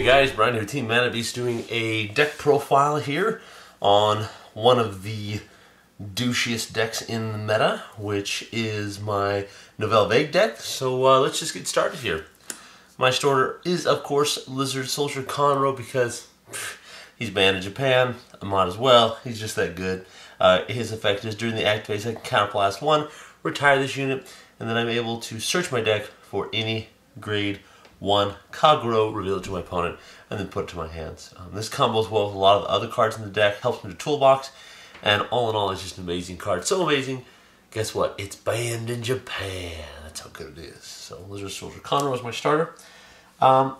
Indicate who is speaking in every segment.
Speaker 1: guys, Brian here, Team Mana Beast, doing a deck profile here on one of the douchiest decks in the meta, which is my Nouvelle deck. So let's just get started here. My starter is, of course, Lizard Soldier Conroe because he's banned in Japan. I might as well. He's just that good. His effect is during the active phase, I can counterblast 1, retire this unit, and then I'm able to search my deck for any grade 1 Kagero, reveal it to my opponent, and then put it to my hands. This combos well with a lot of the other cards in the deck, helps me to toolbox, and all in all, it's just an amazing card. So amazing, guess what? It's banned in Japan. That's how good it is. So Lizard Soldier Conroe is my starter.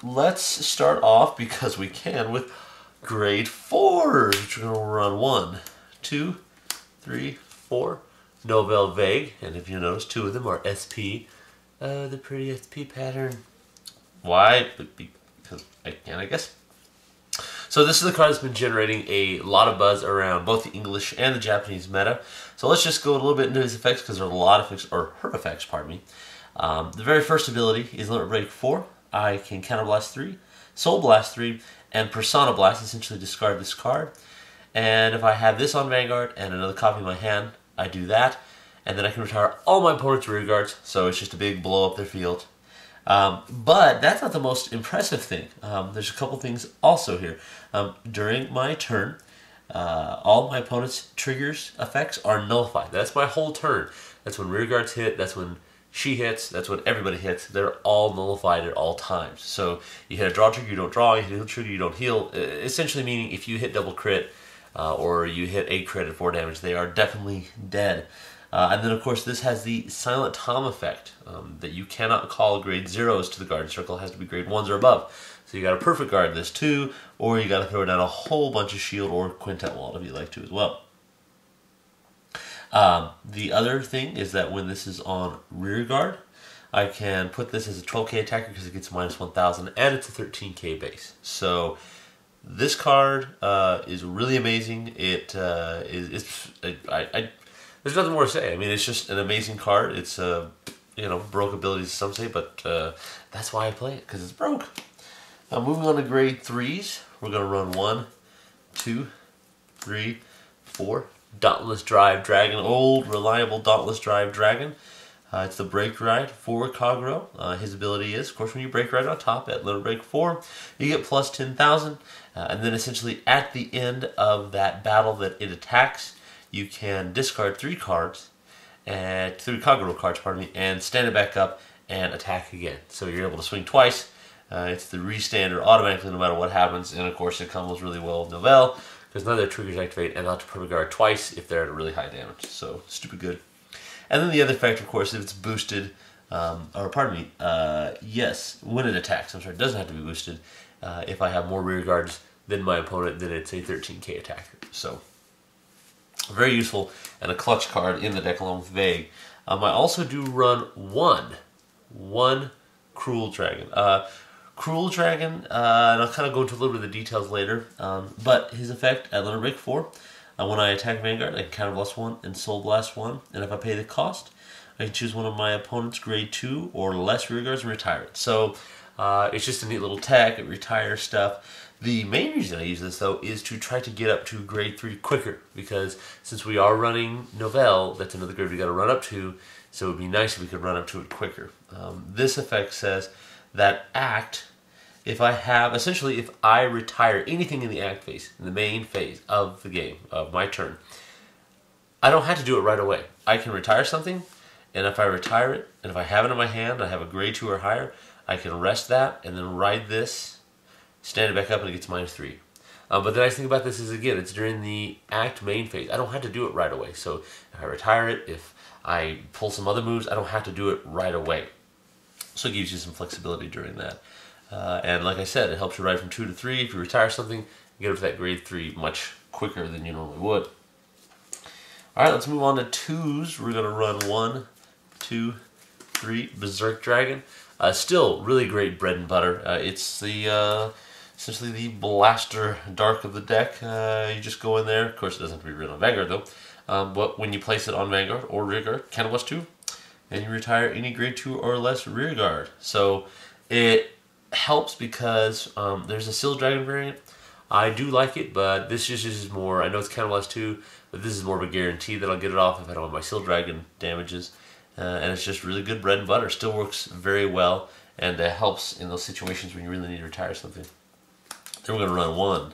Speaker 1: Let's start off, because we can, with grade 4s, which we're going to run 1, 2, 3, 4. Nouvelle Vague, and if you notice, 2 of them are SP. The pretty SP pattern. Why? Because I can, I guess. So this is the card that's been generating a lot of buzz around both the English and the Japanese meta. So let's just go a little bit into his effects, because there are a lot of effects, or her effects, pardon me. The very first ability is Limit Break 4. I can Counterblast 3, Soul Blast 3, and Persona Blast, essentially discard this card. And if I have this on Vanguard and another copy in my hand, I do that. And then I can retire all my opponent's rear guards, so it's just a big blow up their field. But that's not the most impressive thing. There's a couple things also here. During my turn, all my opponent's triggers effects are nullified. That's my whole turn. That's when rear guards hit, that's when she hits, that's when everybody hits. They're all nullified at all times. So you hit a draw trigger, you don't draw. You hit a heal trigger, you don't heal. Essentially meaning if you hit double crit, or you hit a crit at 4 damage, they are definitely dead. And then, of course, this has the Silent Tom effect, that you cannot call grade 0s to the guard circle. It has to be grade 1s or above. So you got to perfect guard this too, or you got to throw down a whole bunch of shield or quintet wall if you like to as well. The other thing is that when this is on rear guard, I can put this as a 12k attacker because it gets minus 1000, and it's a 13k base. So this card is really amazing. There's nothing more to say. I mean, it's just an amazing card. It's broke abilities, some say, but that's why I play it, because it's broke. Now, moving on to grade 3s, we're going to run 1, 2, 3, 4. Dauntless Dragon, old, reliable Dauntless Dragon. It's the break ride for Kagero. His ability is, of course, when you break ride on top at Limit Break 4, you get plus 10,000. And then essentially at the end of that battle that it attacks, you can discard 3 cards, and 3 Kagero cards, pardon me, and stand it back up and attack again. So you're able to swing twice. It's the restander automatically no matter what happens, and of course it combos really well with Nouvelle, because none of their triggers activate, and not to perfect guard twice if they're at a really high damage. So stupid good. And then the other effect, of course, if it's boosted, yes, when it attacks, I'm sorry, it doesn't have to be boosted. If I have more rear guards than my opponent, then it's a 13k attacker. So very useful, and a clutch card in the deck along with Vague. I also do run one Cruel Dragon. Cruel Dragon, and I'll kind of go into a little bit of the details later, but his effect at Limit Break 4, when I attack Vanguard, I can Counterblast 1 and Soul Blast 1, and if I pay the cost, I can choose one of my opponent's grade 2 or less rear guards and retire it. So it's just a neat little tech. It retires stuff. The main reason I use this, though, is to try to get up to grade 3 quicker, because since we are running Nouvelle, that's another grade we got to run up to, so it would be nice if we could run up to it quicker. This effect says that act, if I retire anything in the act phase, in the main phase of the game, of my turn, I don't have to do it right away. I can retire something, and if I retire it, and if I have it in my hand, I have a grade 2 or higher, I can rest that, and then ride this, stand it back up, and it gets minus 3. But the nice thing about this is, again, it's during the act main phase. I don't have to do it right away. So if I retire it, if I pull some other moves, I don't have to do it right away. So it gives you some flexibility during that. And like I said, it helps you ride from 2 to 3. If you retire something, you get up to that grade 3 much quicker than you normally would. Alright, let's move on to 2s. We're going to run 1, 2, 3, Berserk Dragon. Still really great bread and butter. It's the essentially the blaster dark of the deck. You just go in there. Of course, it doesn't have to be real on Vanguard though. But when you place it on Vanguard or rear guard, Counterblast 2, and you retire any grade 2 or less rear guard. So it helps because there's a Seal Dragon variant. I do like it, but this just is more, I know it's cannibalized too, but this is more of a guarantee that I'll get it off if I don't have my Seal Dragon damages. And it's just really good bread and butter. Still works very well, and helps in those situations when you really need to retire something. Then we're going to run 1,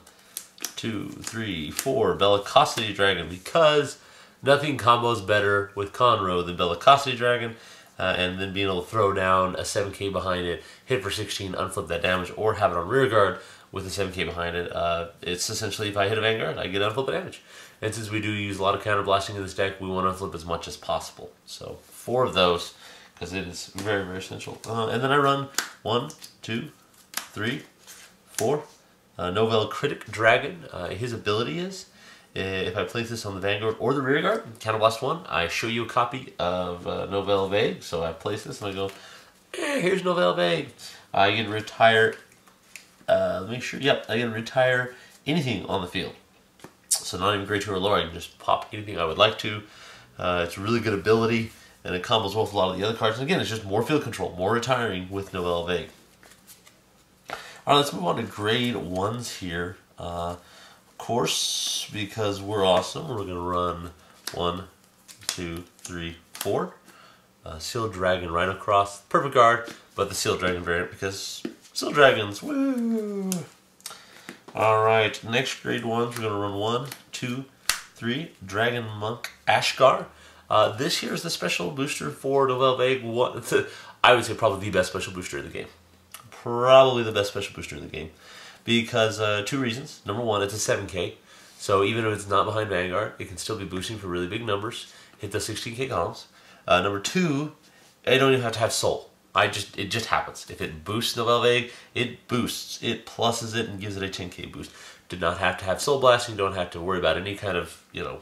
Speaker 1: 2, 3, 4 Bellicosity Dragon, because nothing combos better with Conroe than Bellicosity Dragon, and then being able to throw down a 7k behind it, hit for 16, unflip that damage, or have it on rear guard with a 7k behind it. It's essentially, if I hit a Vanguard, I get unflip damage. And since we do use a lot of counterblasting in this deck, we want to unflip as much as possible. So 4 of those, because it is very, very essential. And then I run 1, 2, 3, 4. Nouvellecritic Dragon. His ability is, if I place this on the Vanguard or the rear guard, counterblast 1, I show you a copy of Nouvelle Vague. So I place this and I go, here's Nouvelle Vague. I can retire, make sure, yep, I can retire anything on the field. So not even grade 2 or lower, I can just pop anything I would like to. It's a really good ability, and it combos well with a lot of the other cards. And again, it's just more field control, more retiring with Nouvelle Vague. Alright, let's move on to grade 1s here. Of course, because we're awesome, we're going to run 1, 2, 3, 4. Seal Dragon Rinocross, perfect guard, but the Seal Dragon variant because Seal Dragons, woo! Alright, next grade 1s, we're going to run 1, 2, 3, Dragon Monk Ashgar. This here is the special booster for Nouvelle Vague. I would say probably the best special booster in the game. Probably the best special booster in the game. Because 2 reasons. Number 1, it's a 7k. So even if it's not behind Vanguard, it can still be boosting for really big numbers. Hit the 16k columns. Number 2, I don't even have to have Soul. It just happens. If it boosts Nouvelle Vague, it boosts. It pluses it and gives it a 10k boost. Do not have to have Soul Blasting. Don't have to worry about any kind of, no,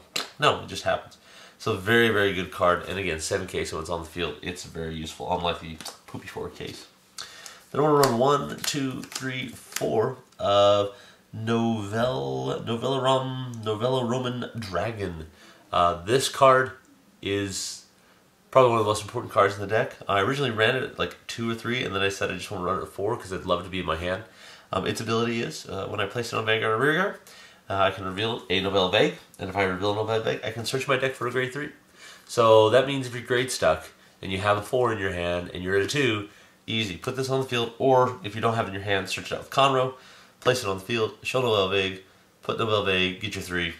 Speaker 1: it just happens. So very, very good card. And again, 7k, so it's on the field. It's very useful, unlike the poopy 4ks. Then I want to run 1, 2, 3, 4 of Nouvelleroman Dragon. This card is probably one of the most important cards in the deck. I originally ran it at like 2 or 3, and then I said I just want to run it at 4 because I'd love it to be in my hand. Its ability is, when I place it on Vanguard or rear guard, I can reveal a Nouvelle Vague, and if I reveal a Nouvelle Vague, I can search my deck for a grade 3. So that means if you're grade stuck, and you have a 4 in your hand, and you're at a 2, easy. Put this on the field, or if you don't have it in your hand, search it out with Conroe, place it on the field, show Nouvelle Vague, put Nouvelle Vague, get your 3.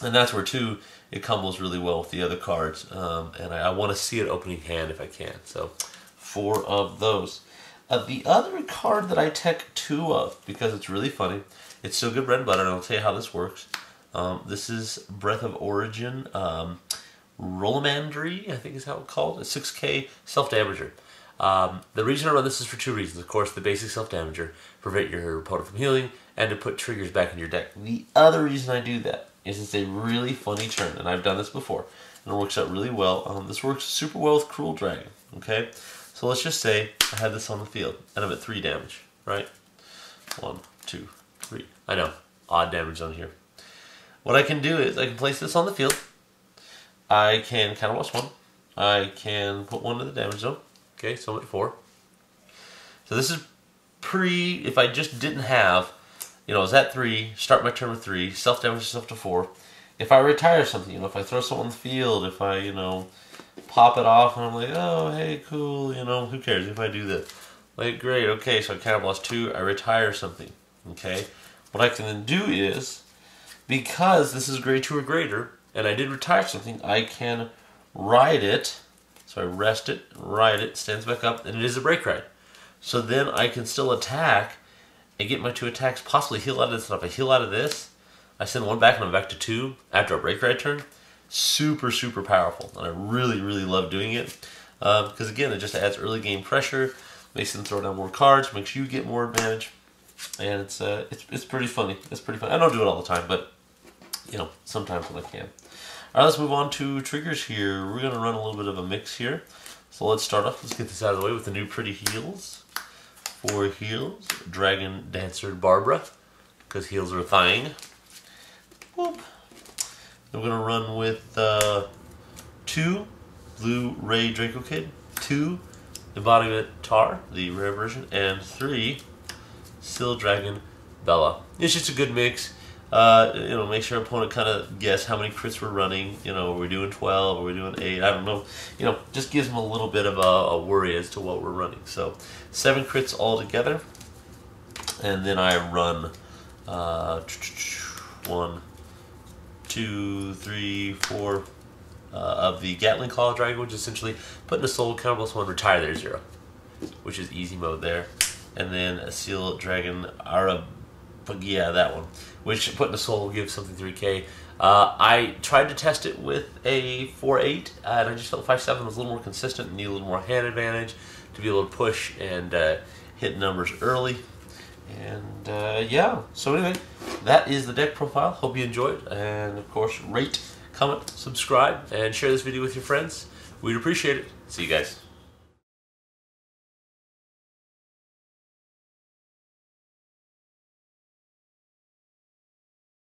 Speaker 1: And that's where 2, it combos really well with the other cards. And I want to see it opening hand if I can. So 4 of those. The other card that I tech 2 of, because it's really funny, it's still good bread and butter, and I'll tell you how this works. This is Breath of Origin, Rolamandri, I think is how it's called. A 6k self-damager. The reason I run this is for 2 reasons. Of course, the basic self-damager, prevent your opponent from healing, and to put triggers back in your deck. The other reason I do that is it's a really funny turn, and I've done this before, and it works out really well. This works super well with Cruel Dragon, okay? So let's just say I had this on the field, and I'm at 3 damage, right? 1, 2, 3. I know, odd damage on here. What I can do is I can place this on the field. I can counterblast 1. I can put 1 in the damage zone. Okay, so I'm at 4. So this is if I just didn't have, I was at 3, start my turn with 3, self-damage myself to 4. If I retire something, if I throw someone on the field, if I, pop it off and I'm like, oh, hey, cool, who cares if I do this? Like, great, okay, so I counterblast 2, I retire something, okay? What I can then do is, because this is grade 2 or greater, and I did retire something, I can ride it. So I rest it, ride it, stands back up, and it is a break ride. So then I can still attack and get my 2 attacks, possibly heal out of this. And if I heal out of this, I send 1 back and I'm back to 2 after a break ride turn. Super, super powerful. And I really, really love doing it. Because again, it just adds early game pressure, makes them throw down more cards, makes you get more advantage. And it's pretty funny. It's pretty fun. I don't do it all the time, but sometimes when I can. Alright, let's move on to triggers here. We're going to run a little bit of a mix here. So let's start off. Let's get this out of the way with the new pretty heals. 4 heals. Dragon Dancer Barabara, because heals are a thing. Whoop. Then we're going to run with 2 Blue Ray Dracokid, 2 Embodiment Tahr, the rare version, and 3 Seal Dragon Biella. It's just a good mix. Make sure opponent kind of guess how many crits we're running. Are we doing 12? Are we doing 8? I don't know. Just gives them a little bit of a worry as to what we're running. So 7 crits all together, and then I run 1, 2, 3, 4 of the Gattling Claw Dragon, which is essentially putting a soul counter +1, retire their 0, which is easy mode there, and then a Seal Dragon Artpique, that one, which putting a soul will give something 3k. I tried to test it with a 4-8, and I just felt 5-7 was a little more consistent and need a little more hand advantage to be able to push and hit numbers early. And yeah, so anyway, that is the deck profile. Hope you enjoyed, and of course, rate, comment, subscribe, and share this video with your friends. We'd appreciate it. See you guys.